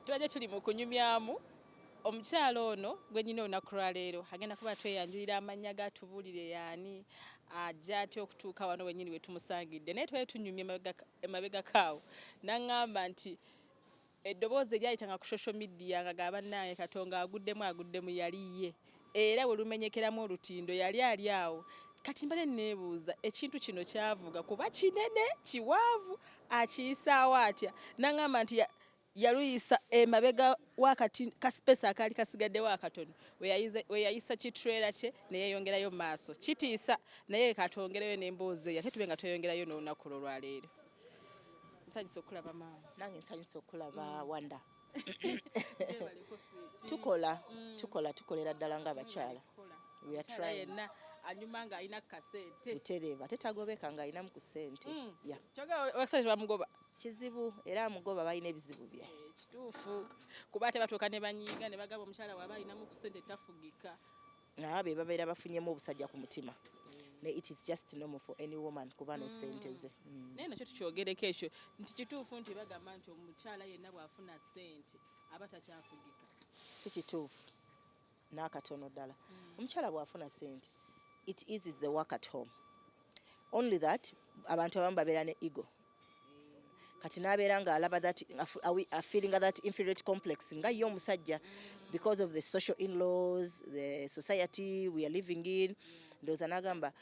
Twaje tuli mu kunyumyamu omukyala ono gwe nyina olunaku lwaleero agenda kuba tweyanjulira amannya gatubuulire yaani ajja atya okutuuka wano wennyini we tumusangidde naye twali tunyumya emabegakaawo n'aŋŋamba nti eddoboozi eryayitanga ku social media nga gabannange Katonga aguddemu yali ye era bwe lumenyekeramu olutindo yali ali awo kati mbale neebuuza ekintu kino kyavuga kuba kinene kiwaavu akiyisaawo atya n'aŋŋamba nti yaluyisa emabega wakati kasipesa akaali kasigaddewo akatono we yayisa kitrela kye neyeyongerayo mu maaso kitiisa naye katongereyo n'emboozi eyo ate tube nga tweyongerayo n'olunaku lwaleero. Nsanyusa okulaba maama. Nange nsanyusa okulaba Wanda. tukolera ddala ng'abakyala. We are trying. Anyuma nga alina kasente. Butereeva tetagobeka nga alinamu ku ssente. Kyogera wakisale bamugoba. Kizibu era amugoba balina ebizibu bye. Kituufu kuba ate batuuka ne banyiiga ne bagamba omukyala waaba alinamu ku ssente tafugika. Be babeera bafunyemu obusajja ku mutima. It is just normal for any woman kuba n'essente ze. Naye nakyo tukyogereko ekyo nti kituufu nti bagamba nti omukyala yenna bw'afuna ssente aba takyafugika. Si kituufu n'akatono ddala. Omukyala bw'afuna ssente it eases the work at home. Only that abantu abamu babeera ne ego. Kati n'abeera ng'alaba that feeling that inferiority complex nga ye omusajja because of the social in-laws, the society we are living in. Ndowooza n'agamba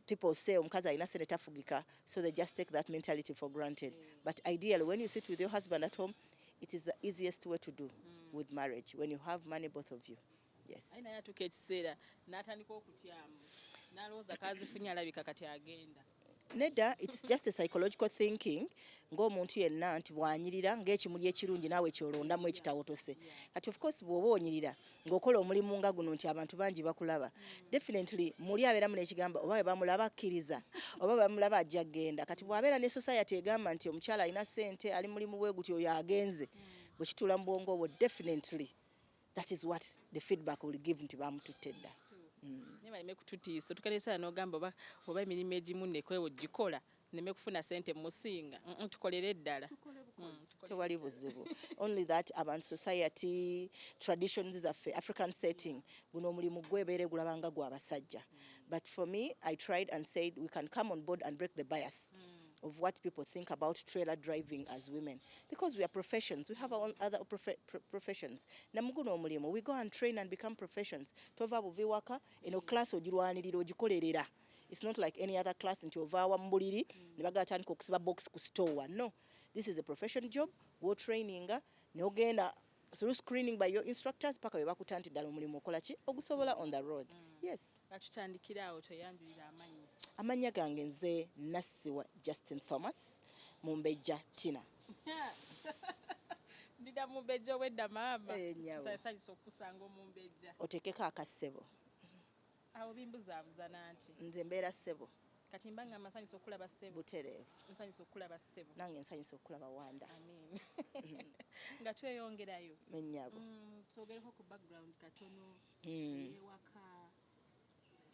people say omukazi alina ssente tafugika, so they just take that mentality for granted. But ideally when you sit with your husband at home, it is the easiest way to do with marriage when you have money both of you. Yes. Aina yatuka ekiseera n'atandika okutyamu n'alowooza kazifunye alabika kati agenda. Nedda, it's just a psychological thinking ng'omuntu yenna nti bw'anyirira ng'ekimuli ekirungi naawe kyolondamu ekitawotose. Kati of course bw'oba onyirira ng'okola omulimu nga guno nti abantu bangi bakulaba, definitely muli abeeramu n'ekigamba oba bamulaba akkiriza oba bamulaba ajja genda. Kati bw'abeera ne society egamba nti omukyala alina ssente ali mulimu bwe gutyo oyo agenze, bwe kitula mu bwongo obwo definitely that is what the feedback will give nti bamututte dda. Ne baleme kututiisa tukalesa n'ogamba oba emirimu egimu nekwewo gikola neme kufuna ssente musinga tukolere ddala. Tewali buzibu. Only that abantu society traditions zaffe African setting guno omulimu gwebeere gulabanga gwa basajja. But for me I tried and said we can come on board and break the bias of what people think about trailer driving as women, because we are professions, we have our own other professions. Namuguno omulimu we go and train and become professions. Tova buviwaka eno class ogirwanirira ogikolerera. It's not like any other class nti ovaawa mu buliri ne bagatandika okusiba box ku store. No, this is a profession job. Wo training n'ogenda through screening by your instructors paka we bakutanti ddala omulimu okola ki ogusobola on the road. Yes. Batutandikira awo toyanjulira amannya. Amannya gange nze Nassiwa Justin Thomas, Mumbejja Tina. Ndida Mumbejja wedda maama. Tusanyusa okusanga Mumbejja. Otekeko akassebo. Awo bimbuzaabuza nanti. Nze mbeera ssebo. Kati mbanga masanyusa okulaba ssebo. Butereevu. Nsanyusa okulaba ssebo. Nange nsanyusa okulaba Wanda. Amen. Nga tweyongerayo. Mennyabo. Tusogereko ku background katono.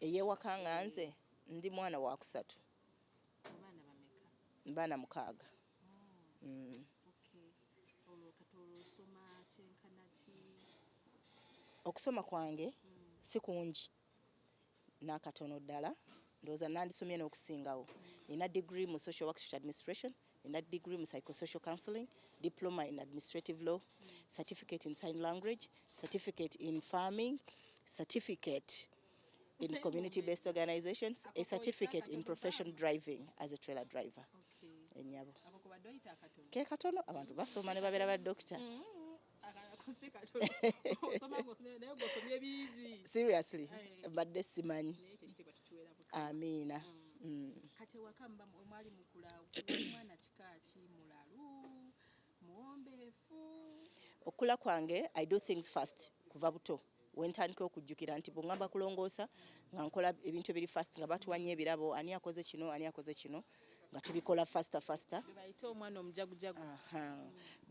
Eyewaka nga nze ndi mwana wa kusatu. Abaana bameka? Baana 6. Okay. Katolo soma kyenkana ki? Okusoma kwange si kungi n'akatono ddala. Ndowooza nandisomye n'okusingawo. Nina degree mu social work administration, nina degree mu psychosocial counseling, diploma in administrative law, certificate in sign language, certificate in farming, certificate in community-based organizations, a certificate in professional driving as a trailer driver. Enyabo. Ke katono abantu basoma ne babeera ba doctor. Seriously, badde simanyi. Amina. Kati wakamba omwali mukula omwana kikaaki mulalu muwombeefu. Okula kwange I do things fast kuva buto. Wentandika okujjukira nti bw'ngamba kulongoosa nga nkola ebintu ebiri fast nga batuwanye ebirabo ani akoze kino nga tubikola faster. Bayita omwana omujagujagu.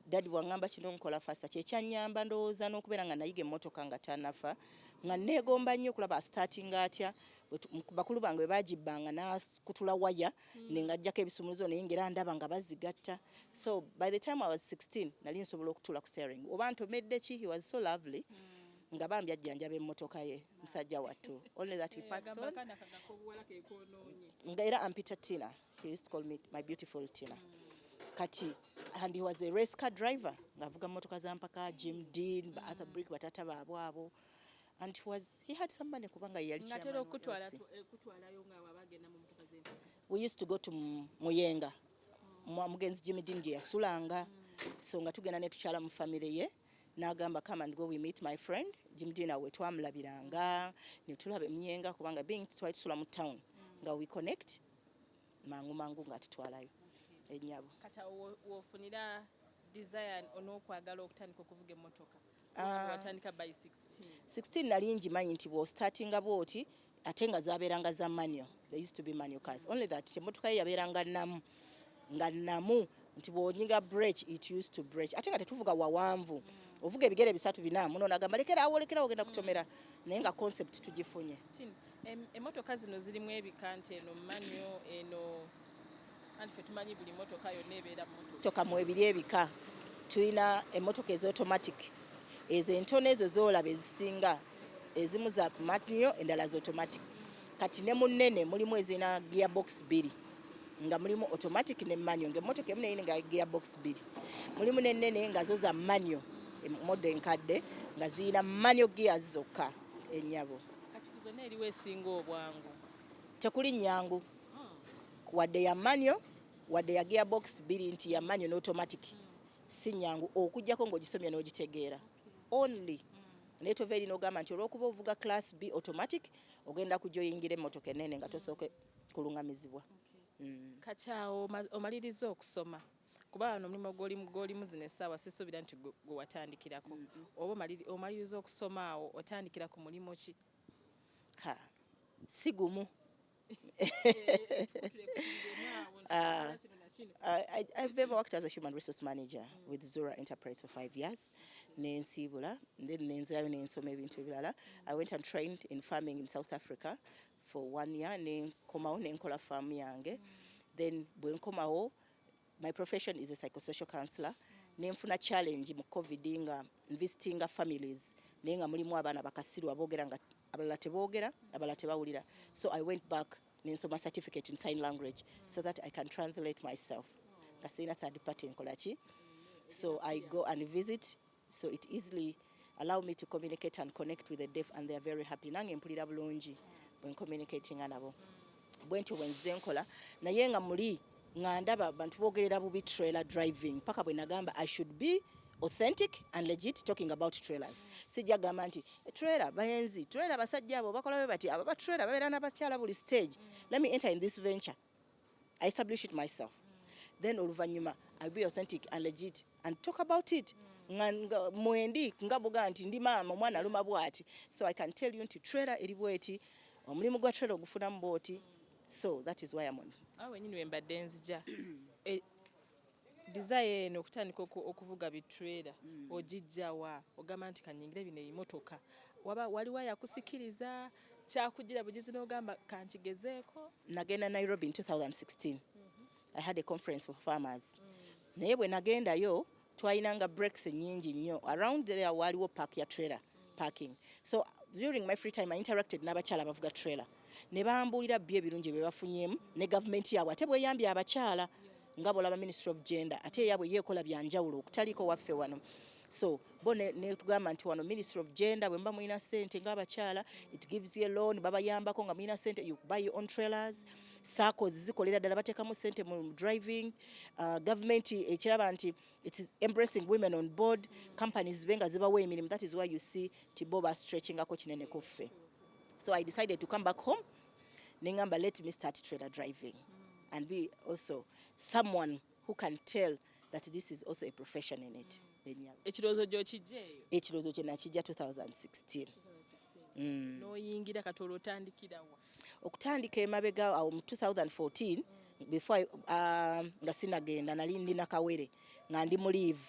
Dadi bw'angamba kino nkola faster. Kye kyannyamba ndowooza n'okubeera nga nayiga emmotoka nga tannafa nga neegomba nnyo okulaba startinga atya. Bakulu bange bagibbanga nakutula waya nengajjako ebisumuluzo naye ngera ndaba nga bazigatta. So by the time I was 16 nali nsobola okutula ku steering. Oba ntomedde ki, he was so lovely. Nga bambi ajjanjaba emmotoka ye musajja wattu. Only that he passed on. Nga era ampita Tina. He used to call me my beautiful Tina. Kati, and he was a race car driver. Ngavuga mmotoka za mpaka, Jim Dean, Arthur Brick, batata baabwe abo. And he had some money kubanga yali chairman. We used to go to Muyenga. Mugenzi Jimmy Dean gye yasulanga. So nga tugenda ne tukyala mu family ye. N'agamba come and go we meet my friend. Jimmy Dean awe twamulabiranga. Ne tulaba Muyenga kubanga being twali tusula mu town. Nga we connect. Mangu nga tutwalayo. Ennyabo. Kata wofunira desire onokwagala okutandika okuvuga emmotoka. Watandika by 16 nali njimanyi nti startinga bwoti ate nga zabeeranga za manual. There used to be manual cars. Only that emmotoka ye yabeeranga namu nti bw'onyinga brake it used to brake. Ate nga tetuvuga wawanvu. Ovuga ebigere bisatu bina muno nagamba lekera ogenda kutomera naye nga concept tugifunye. Emmotoka zino zirimu ebikante eno manual eno anfe tumanyi buli mmotoka yonna ebeera mu mmotoka mu ebiri ebika. Tulina emmotoka automatic. Ezo entono ezo zoolaba ezisinga ezimu za manual endala za automatic. Kati ne munene mulimu ezina gearbox 2 nga mulimu automatic ne manual. Ng'emmotoka emu neyini nga gearbox 2. Mulimu n'ennene nga zo za manual model enkadde nga ziyina manual gears zokka ennyabo. Kati zonna eriwo esinga obwangu. Tekuli nnyangu. Wadde ya manual wadde ya gearbox 2 nti ya manual n'automatic. Si nnyangu okujjako ng'ogisomye n'ogitegeera. Only neto very no gamba nti olwokuba ovuga class B automatic ogenda kujoyingira emmotoka ennene nga tosooke kulungamizibwa. Kati awo omaliriza okusoma kuba wano omulimu gw'olimu zino essaawa sisuubira nti gwe watandikirako. Oba omaliriza okusoma awo otandikira ku mulimu ki? Si gumu. I've ever worked as a human resource manager with Zura Enterprise for 5 years. Nensibula, then nenzirayo nensoma ebintu ebirala. I went and trained in farming in South Africa for 1 year. Nenkomawo nenkola farm yange. Then bwenkomawo, my profession is a psychosocial counselor. Nenfuna challenge mu COVID nga visiting families. Nenga mulimu abaana bakasirwa boogera nga abalala teboogera, abalala tebawulira. So I went back nensoma certificate in sign language so that I can translate myself. Kasina third party nkolachi. So I go and visit, so it easily allow me to communicate and connect with the deaf, and they are very happy. Nange mpulira bulungi when communicating nabo. Bwentyo wenze nkola naye nga muli nga ndaba abantu boogerera bubi trailer driving paka bwe nagamba I should be authentic and legit talking about trailers. Sijja gamba nti trailer bayenzi, trailer basajja abo bakola bati aba trailer babeera n'abakyala buli stage. Let me enter in this venture. I establish it myself. Then oluvanyuma I'll be authentic and legit and talk about it. Mwendi ngabuga nti ndi maama omwana aluma bwati. So I can tell you nti trailer eri bweti, omulimu gwa trailer ogufuna mu bwoti. So that is why I'm on. Awe nyini wembadde nzija. Desire eno okutandika okuvuga bitrailer ogijjawa ogamba nti kanyingire bino emmotoka waliwo yakusikiriza kyakugira bugizi n'ogamba kankigezeeko? Nagenda Nairobi in 2016. I had a conference for farmers. Naye bwe nagendayo twayinanga breaks nyingi nnyo. Around there waliwo park ya trailer parking. So during my free time I interacted n'abakyala abavuga trailer. Ne bambuulira bye ebirungi bye bafunyemu ne government yaabwe ate bweyambye abakyala nga bolaba Ministry of Gender ate yabwe yeekola byanjawulo okutaliko waffe wano. So bo ne tugamba nti wano Ministry of Gender bwe mba mulina ssente ng'abakyala it gives you a loan babayambako nga mulina ssente you buy your own trailers. SACCOs zikolera ddala bateekamu ssente mu driving. Government ekiraba nti it is embracing women on board. Companies benga zibawa emirimu. That is why you see Tiboba stretching ako kinene kuffe. So I decided to come back home. Nengamba let me start trailer driving and be also someone who can tell that this is also a profession in it. Ekirowoozo gy'okijjeeyo? Ekirowoozo kye nakijja 2016. N'oyingira kati olw'otandikira wa? Okutandika emabega awo mu 2014 before nga sinagenda nali ndina kawere nga ndi mu leave.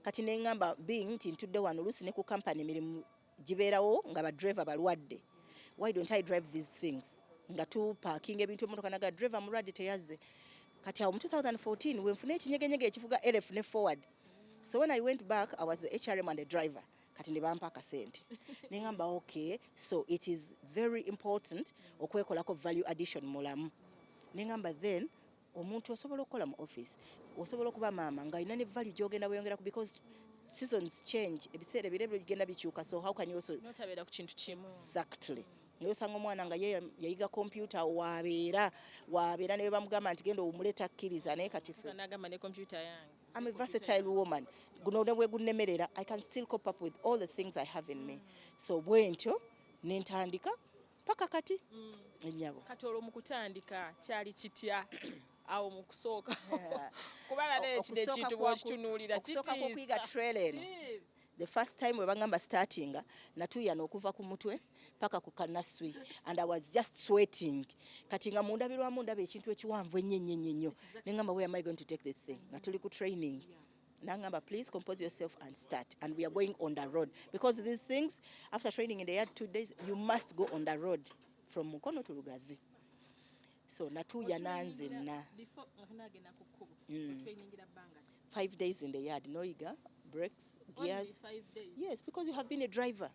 Kati nengamba being nti ntudde wano oluusi ne ku company mirimu gibeerawo nga ba driver balwadde. Why don't I drive these things? Nga tu parking ebintu emotoka naga driver mulwadde teyazze. Kati awo mu 2014 we nfuna ekinyegenyege ekivuga LF ne forward. So when I went back, I was the HRM and the driver. Kati ne bampa akasente. Ne ngamba okay, so it is very important okwekolako value addition mulamu. Ne ngamba then omuntu osobola okukola mu office, osobola okuba maama nga alina ne value gy'ogenda bweyongerako because seasons change, ebiseera ebirebe bigenda bikyuka, so how can you also notabeera ku kintu kimu. Exactly. Naye osanga omwana nga yayiga computer wabeera ne bamugamba nti genda omuleta akkiriza naye kati nagamba ne computer yange. I'm a versatile woman. Guno ne bwe gunnemerera, I can still cope up with all the things I have in me. So bwentyo ne ntandika paka kati ennyabo. Kati olwo mu kutandika kyali kitya awo mu kusooka kubanga n'ekide ekintu bw'okitunuulira kitiisa. Okusooka kw'okuyiga trailer eno. The first time we bangamba starting, natuyana okuva ku mutwe paka ku kanaswi, and I was just sweating. Kati nga mundabirwamu ndaba ekintu ekiwanvu ennyo. Ne ngamba where am I going to take this thing? Nga tuli ku training. Nangamba please compose yourself and start, and we are going on the road because these things after training in the yard 2 days you must go on the road from Mukono to Lugazi. So natuyana nzenna. 5 days in the yard, noiga, brakes, gears. 5 days. Yes, because you have been a driver.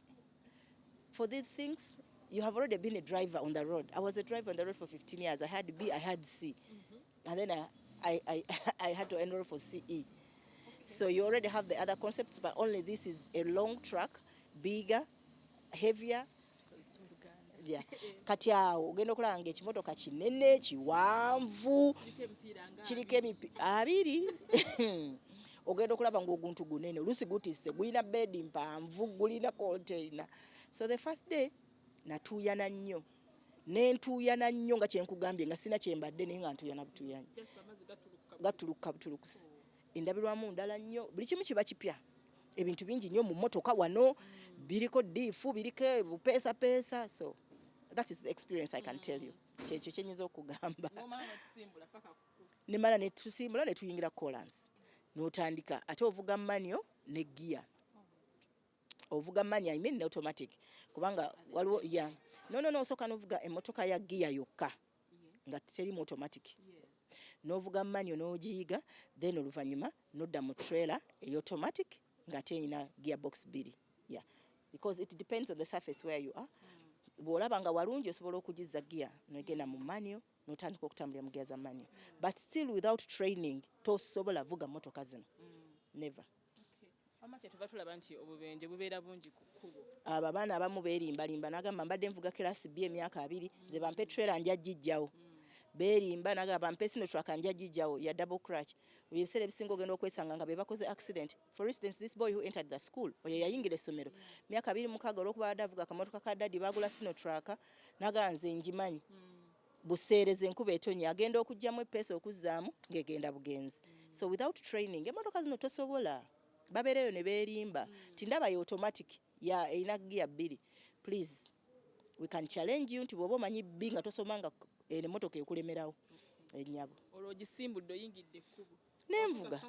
For these things, you have already been a driver on the road. I was a driver on the road for 15 years. I had B, I had C. And then I had to enroll for CE. Okay. So you already have the other concepts, but only this is a long track, bigger, heavier. Yeah. Kati awo ogenda okulaba ng'ekimotoka kinene kiwanvu kiriko emipiira 2 ogenda okulaba ng'oguntu gunene olusi gutisse gulina bedi mpanvu gulina container. So the first day natuuyana nnyo nentuuyana nnyo nga kyenkugambye nga sina kyembadde naye nga ntuuyana butuuyanyi gatuluka butulukusi endabirwamu ndala nnyo buli kimu kiba kipya ebintu bingi nnyo mu mmotoka wano biriko diifu biriko bupeesa. So that is the experience I can tell you. Kyekyo kyenyiza okugamba. Nemala ne tusimbula ne tuyingira Collins. N'otandika ate ovuga manual ne gear. Ovuga manual I mean automatic. Kubanga waliwo ya. No soka novuga emmotoka ya gear yokka. Nga teri automatic. Novuga manual n'ogiyiga then oluvanyuma nodda mu trailer automatic nga terina gearbox 2. Yeah. Because it depends on the surface where you are. Bw'olaba nga walungi osobola okugizza gear n'ogenda mu manual n'otandika okutambulira mu gear za manual. But still without training tosobola vuga motoka zino. Never. Amake tuva tulaba nti obubenje bubeera bungi ku kkubo. Abo abaana abamu beerimbalimba n'agamba mbadde nvuga kirasi B emyaka 2 nze bampe trailer nja gijjawo. Beerimba n'agamba bampe sino truck nja gijjawo ya double clutch. Ebiseera ebisinga ogenda okwesanga nga be bakoze accident. For instance, this boy who entered the school oyo yayingira essomero myaka 26 olw'okuba adavuga akamotoka ka daddy bagula sino truck n'agamba nze njimanyi. Buseereze enkuba etonnya agenda okugyamu epeesa okuzzaamu ng'egenda bugenzi. So without training emmotoka zino tosobola babeereyo ne beerimba tindaba ya automatic ya erina gear 2. Please we can challenge you nti bw'oba omanyi B nga tosomanga emmotoka ekulemerawo ennyabo olwo ogisimbudde oyingidde ekkubo nenvuga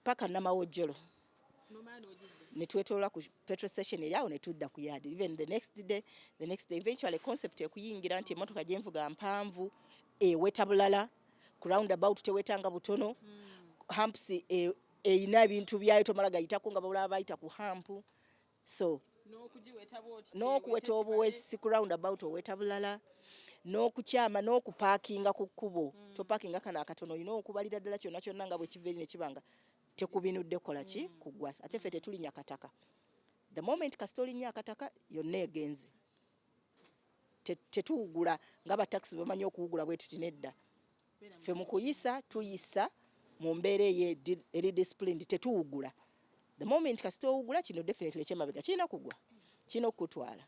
paka namawojjolo ne twetoola ku petrol station eri awo ne tudda ku yard. Even the next day eventually concept ekuyingira nti emmotoka gye nvuga mpanvu eweta bulala ku roundabout tewetanga butono humps eyina ebintu byayo tomala gayitako nga babula bayita ku hampu. So n'okuweta obuwesi ku roundabout oweta bulala n'okukyama n'okupaakinga ku kkubo topaakinga kana akatono olina okubalira ddala kyonna nga bwe kiva eri ne kibanga tekubinudde kola ki kugwa ate ffe tetulinya kataka. The moment kasita olinnya akataka yonna egenze tetuwugula nga bataxi bamanyi okuwugula bwe tuti nedda ffe mu kuyisa tuyisa mu mbeera eri disciplined tetuwugula. The moment kasita owugula kino definitely ekyemabega kirina kugwa kirina okutwala.